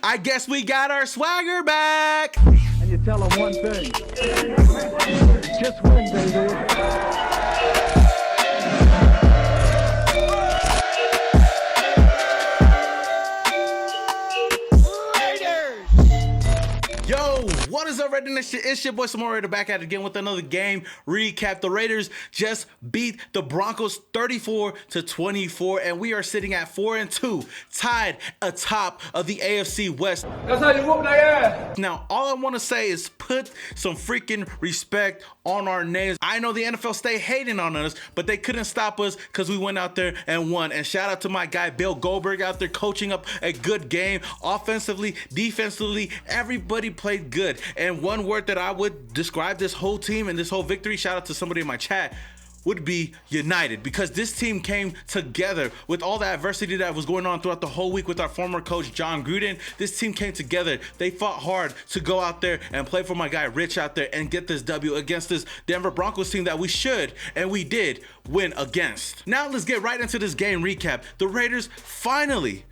I guess we got our swagger back. And you tell them one thing. Just win, baby. Yo, what is up, Raidernation? It's your boy Samora back at it again with another game recap. The Raiders just beat the Broncos 34-24, and we are sitting at 4-2, tied atop of the AFC West. That's how you whoop their ass. Now, all I want to say is put some freaking respect on our names. I know the NFL stay hating on us, but they couldn't stop us because we went out there and won. And shout out to my guy Bill Goldberg out there coaching up a good game, offensively, defensively. Everybody played good. And one word that I would describe this whole team and this whole victory, shout out to somebody in my chat, would be united, because this team came together with all the adversity that was going on throughout the whole week with our former coach John Gruden. This team came together. They fought hard to go out there and play for my guy Rich out there and get this W against this Denver Broncos team that we should and we did win against. Now let's get right into this game recap. The Raiders finally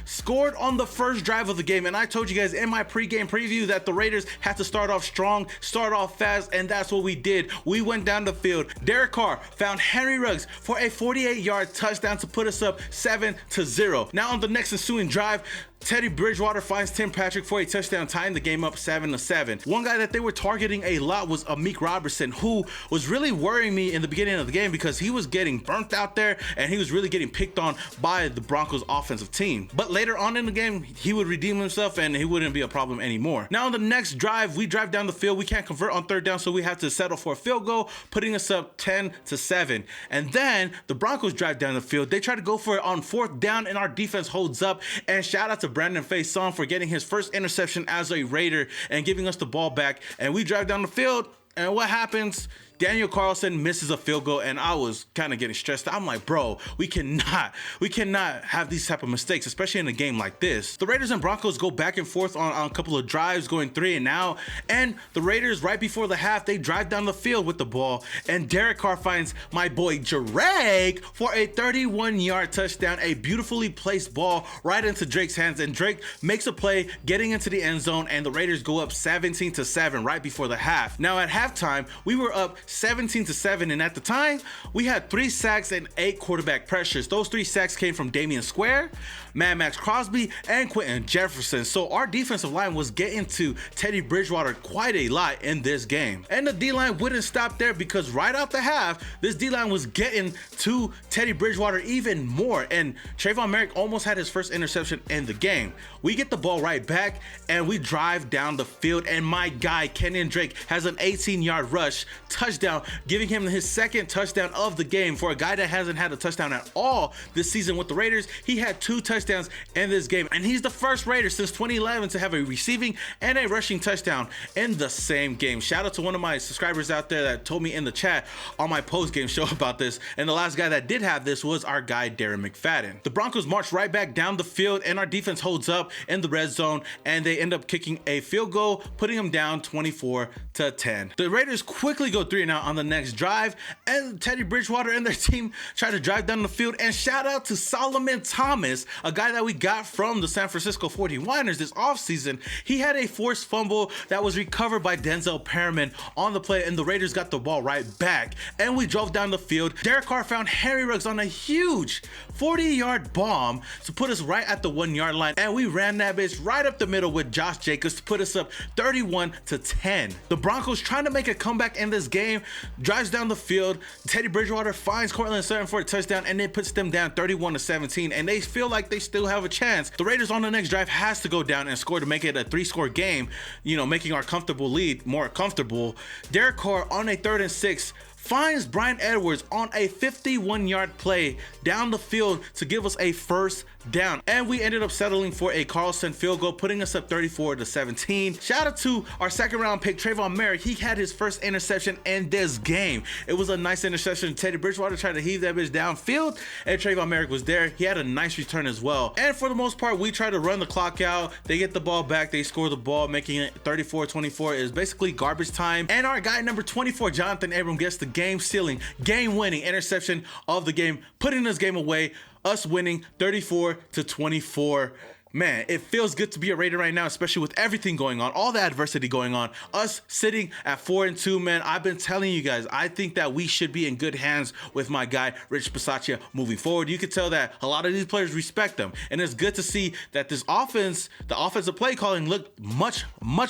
scored on the first drive of the game, and I told you guys in my pregame preview that the Raiders had to start off strong, start off fast, and that's what we did. We went down the field. Derek Carr found Henry Ruggs for a 48-yard touchdown to put us up 7-0. Now on the next ensuing drive, Teddy Bridgewater finds Tim Patrick for a touchdown, tying the game up 7-7. One guy that they were targeting a lot was Amik Robertson, who was really worrying me in the beginning of the game because he was getting burnt out there and he was really getting picked on by the Broncos offensive team. But later on in the game, he would redeem himself and he wouldn't be a problem anymore. Now on the next drive, we drive down the field. We can't convert on third down, so we have to settle for a field goal, putting us up 10-7. And then the Broncos drive down the field. They try to go for it on fourth down and our defense holds up. And shout out to Brandon Faison for getting his first interception as a Raider and giving us the ball back. And we drive down the field, and what happens? Daniel Carlson misses a field goal, and I was kind of getting stressed. I'm like, bro, we cannot have these type of mistakes, especially in a game like this. The Raiders and Broncos go back and forth on a couple of drives, going 3 and out, and the Raiders, right before the half, they drive down the field with the ball, and Derek Carr finds my boy Drake for a 31-yard touchdown, a beautifully placed ball right into Drake's hands, and Drake makes a play, getting into the end zone, and the Raiders go up 17-7 right before the half. Now at halftime, we were up 17-7, and at the time we had 3 sacks and 8 quarterback pressures. Those 3 sacks came from Damian Square, Mad Max Crosby, and Quentin Jefferson. So our defensive line was getting to Teddy Bridgewater quite a lot in this game. And the D-line wouldn't stop there, because right out the half, this D-line was getting to Teddy Bridgewater even more, and Trayvon Merrick almost had his first interception in the game. We get the ball right back and we drive down the field, and my guy Kenyon Drake has an 18-yard rush touchdown, giving him his second touchdown of the game. For a guy that hasn't had a touchdown at all this season with the Raiders, he had 2 touchdowns in this game, and he's the first Raider since 2011 to have a receiving and a rushing touchdown in the same game. Shout out to one of my subscribers out there that told me in the chat on my post-game show about this, and the last guy that did have this was our guy Darren McFadden. The Broncos march right back down the field, and our defense holds up in the red zone, and they end up kicking a field goal, putting them down 24-10. The Raiders quickly go 3 and out on the next drive, and Teddy Bridgewater and their team try to drive down the field. And shout out to Solomon Thomas, a guy that we got from the San Francisco 49ers this offseason. He had a forced fumble that was recovered by Denzel Perriman on the play, and the Raiders got the ball right back, and we drove down the field. Derek Carr found Henry Ruggs on a huge 40-yard bomb to put us right at the 1-yard line, and we ran that bitch right up the middle with Josh Jacobs to put us up 31-10. The Broncos, trying to make a comeback in this game, drives down the field. Teddy Bridgewater finds Cortland Sutton for a touchdown, and it puts them down 31-17, and they feel like they still have a chance. The Raiders on the next drive has to go down and score to make it a 3-score game, making our comfortable lead more comfortable. Derek Carr on a 3rd and 6 finds Bryan Edwards on a 51-yard play down the field to give us a first down, and we ended up settling for a Carlson field goal, putting us up 34-17. Shout out to our 2nd round pick Trayvon Merrick. He had his first interception in this game. It was a nice interception. Teddy Bridgewater tried to heave that bitch downfield, and Trayvon Merrick was there. He had a nice return as well, and for the most part we try to run the clock out. They get the ball back, they score the ball, making it 34-24. Is basically garbage time, and our guy number 24 Jonathan Abram gets the game-sealing, game-winning interception of the game, putting this game away, us winning 34-24. Man, it feels good to be a Raider right now, especially with everything going on, all the adversity going on. Us sitting at 4-2, man, I've been telling you guys, I think that we should be in good hands with my guy, Rich BISACCIA, moving forward. You can tell that a lot of these players respect them. And it's good to see that this offense, the offensive play calling looked much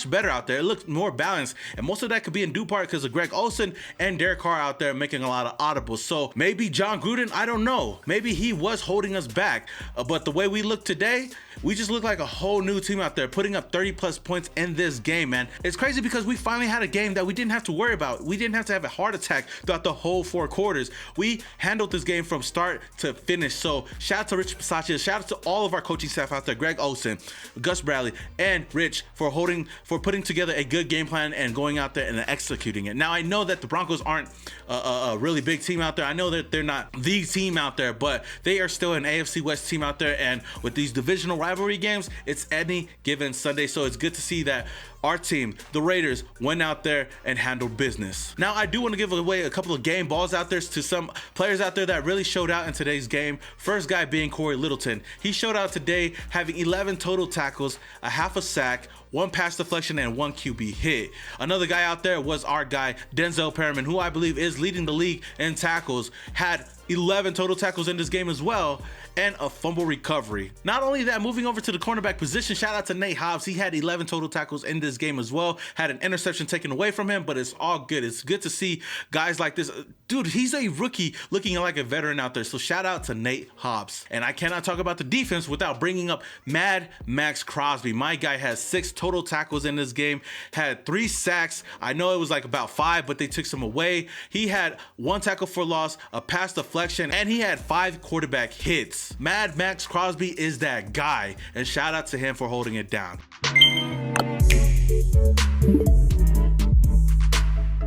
better out there. It looked more balanced. And most of that could be in due part because of Greg Olsen and Derek Carr out there making a lot of audibles. So maybe John Gruden, I don't know. Maybe he was holding us back. But the way we look today, we just look like a whole new team out there, putting up 30+ points in this game, man. It's crazy because we finally had a game that we didn't have to worry about. We didn't have to have a heart attack throughout the whole 4 quarters. We handled this game from start to finish. So shout out to Rich BISACCIA, shout out to all of our coaching staff out there, Greg Olsen, Gus Bradley, and Rich for putting together a good game plan and going out there and executing it. Now I know that the Broncos aren't a really big team out there. I know that they're not the team out there, but they are still an AFC West team out there. And with these divisional rivalry games, it's any given Sunday. So it's good to see that our team, the Raiders, went out there and handled business. Now, I do want to give away a couple of game balls out there to some players out there that really showed out in today's game. First guy being Corey Littleton. He showed out today having 11 total tackles, a half a sack, 1 pass deflection, and 1 QB hit. Another guy out there was our guy, Denzel Perriman, who I believe is leading the league in tackles, had 11 total tackles in this game as well, and a fumble recovery. Not only that, moving over to the cornerback position, shout out to Nate Hobbs. He had 11 total tackles in this game as well, had an interception taken away from him, but it's all good. It's good to see guys like this. Dude, he's a rookie looking like a veteran out there, so shout out to Nate Hobbs. And I cannot talk about the defense without bringing up Mad Max Crosby. My guy has 6 total tackles in this game, had 3 sacks. I know it was like about 5, but they took some away. He had 1 tackle for loss, a pass deflection, and he had 5 quarterback hits. Mad Max Crosby is that guy, and shout out to him for holding it down.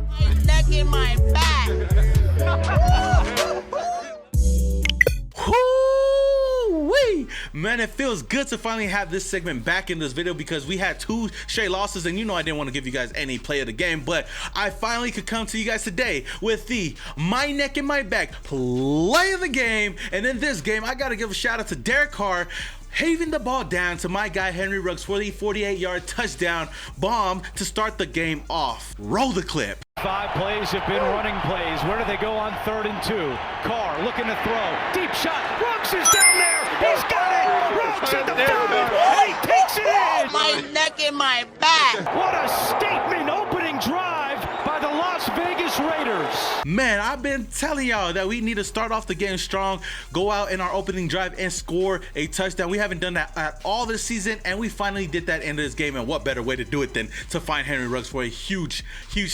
My neck in my back. Woo-wee! Man, it feels good to finally have this segment back in this video because we had 2 straight losses, and you know I didn't want to give you guys any play of the game, but I finally could come to you guys today with the my neck and my back play of the game. And in this game, I gotta give a shout out to Derek Carr, having the ball down to my guy Henry Ruggs for the 48-yard touchdown bomb to start the game off. Roll the clip. 5 plays have been running plays. Where do they go on 3rd and 2? Carr looking to throw. Deep shot. Ruggs is down there. He's got it. Ruggs at the 5. And he takes it in. My neck in my back. What a statement opening drive by the Las Vegas Raiders. Man, I've been telling y'all that we need to start off the game strong, go out in our opening drive and score a touchdown. We haven't done that at all this season, and we finally did that in this game. And what better way to do it than to find Henry Ruggs for a huge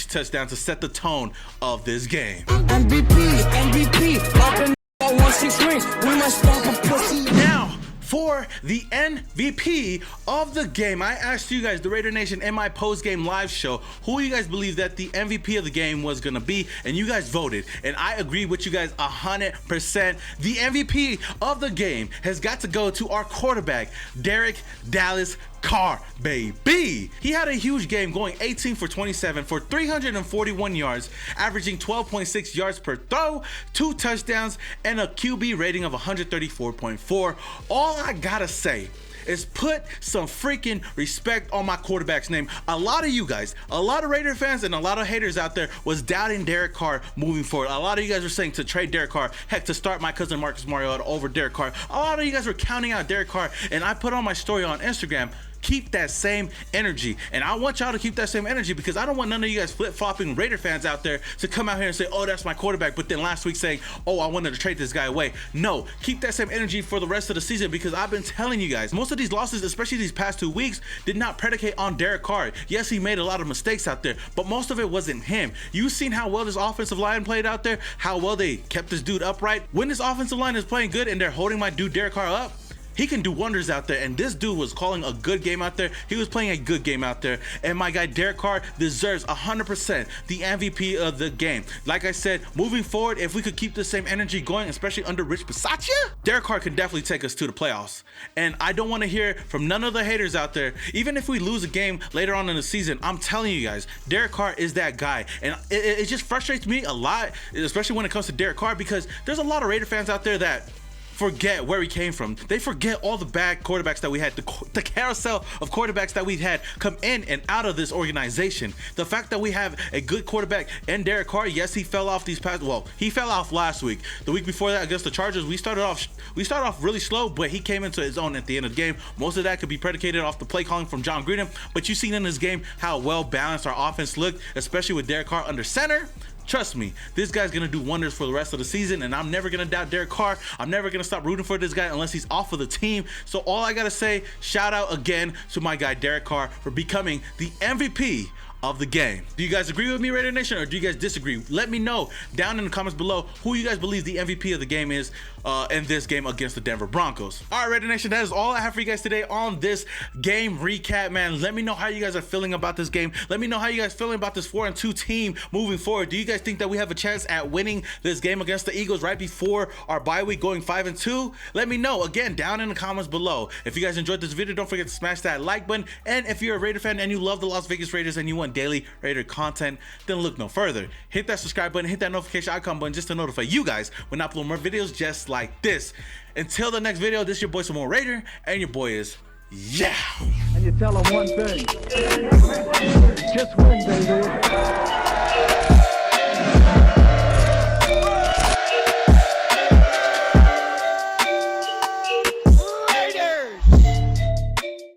touchdown to set the tone of this game. MVP, up 16 rings. We must stomp a pussy. Now, for the MVP of the game, I asked you guys, the Raider Nation, in my post-game live show, who you guys believe that the MVP of the game was gonna be, and you guys voted, and I agree with you guys 100%. The MVP of the game has got to go to our quarterback, Derek Dallas Carr, baby. He had a huge game, going 18 for 27 for 341 yards, averaging 12.6 yards per throw, 2 touchdowns, and a QB rating of 134.4. All I gotta say is put some freaking respect on my quarterback's name. A lot of you guys, a lot of Raider fans and a lot of haters out there was doubting Derek Carr moving forward. A lot of you guys were saying to trade Derek Carr, heck, to start my cousin Marcus Mariota over Derek Carr. A lot of you guys were counting out Derek Carr, and I put on my story on Instagram, keep that same energy. And I want y'all to keep that same energy because I don't want none of you guys flip-flopping Raider fans out there to come out here and say, oh, that's my quarterback, but then last week saying, oh, I wanted to trade this guy away. No, keep that same energy for the rest of the season because I've been telling you guys, most of these losses, especially these past 2 weeks, did not predicate on Derek Carr. Yes, he made a lot of mistakes out there, but most of it wasn't him. You've seen how well this offensive line played out there, how well they kept this dude upright. When this offensive line is playing good and they're holding my dude Derek Carr up, he can do wonders out there, and this dude was calling a good game out there. He was playing a good game out there, and my guy Derek Carr deserves 100% the MVP of the game. Like I said, moving forward, if we could keep the same energy going, especially under Rich BISACCIA, Derek Carr can definitely take us to the playoffs. And I don't want to hear from none of the haters out there. Even if we lose a game later on in the season, I'm telling you guys, Derek Carr is that guy, and it just frustrates me a lot, especially when it comes to Derek Carr, because there's a lot of Raider fans out there that forget where he came from. They forget all the bad quarterbacks that we had, the carousel of quarterbacks that we've had come in and out of this organization. The fact that we have a good quarterback in Derek Carr, yes, he fell off these past, well, he fell off last week. The week before that against the Chargers, we started off really slow, but he came into his own at the end of the game. Most of that could be predicated off the play calling from John Gruden, but you've seen in this game how well balanced our offense looked, especially with Derek Carr under center. Trust me, this guy's gonna do wonders for the rest of the season, and I'm never gonna doubt Derek Carr. I'm never gonna stop rooting for this guy unless he's off of the team. So all I gotta say, shout out again to my guy Derek Carr for becoming the MVP of the game. Do you guys agree with me, Raider Nation, or do you guys disagree? Let me know down in the comments below who you guys believe the MVP of the game is in this game against the Denver Broncos. All right, Raider Nation, that is all I have for you guys today on this game recap, man. Let me know how you guys are feeling about this game. Let me know how you guys feeling about this 4-2 team moving forward. Do you guys think that we have a chance at winning this game against the Eagles right before our bye week, going 5-2? Let me know again down in the comments below. If you guys enjoyed this video, don't forget to smash that like button, and if you're a Raider fan and you love the Las Vegas Raiders and you want daily Raider content, then look no further. Hit that subscribe button, hit that notification icon button just to notify you guys when I upload more videos just like this. Until the next video, this is your boy Some More Raider, and your boy is yeah. And you tell them one thing. Just win, baby.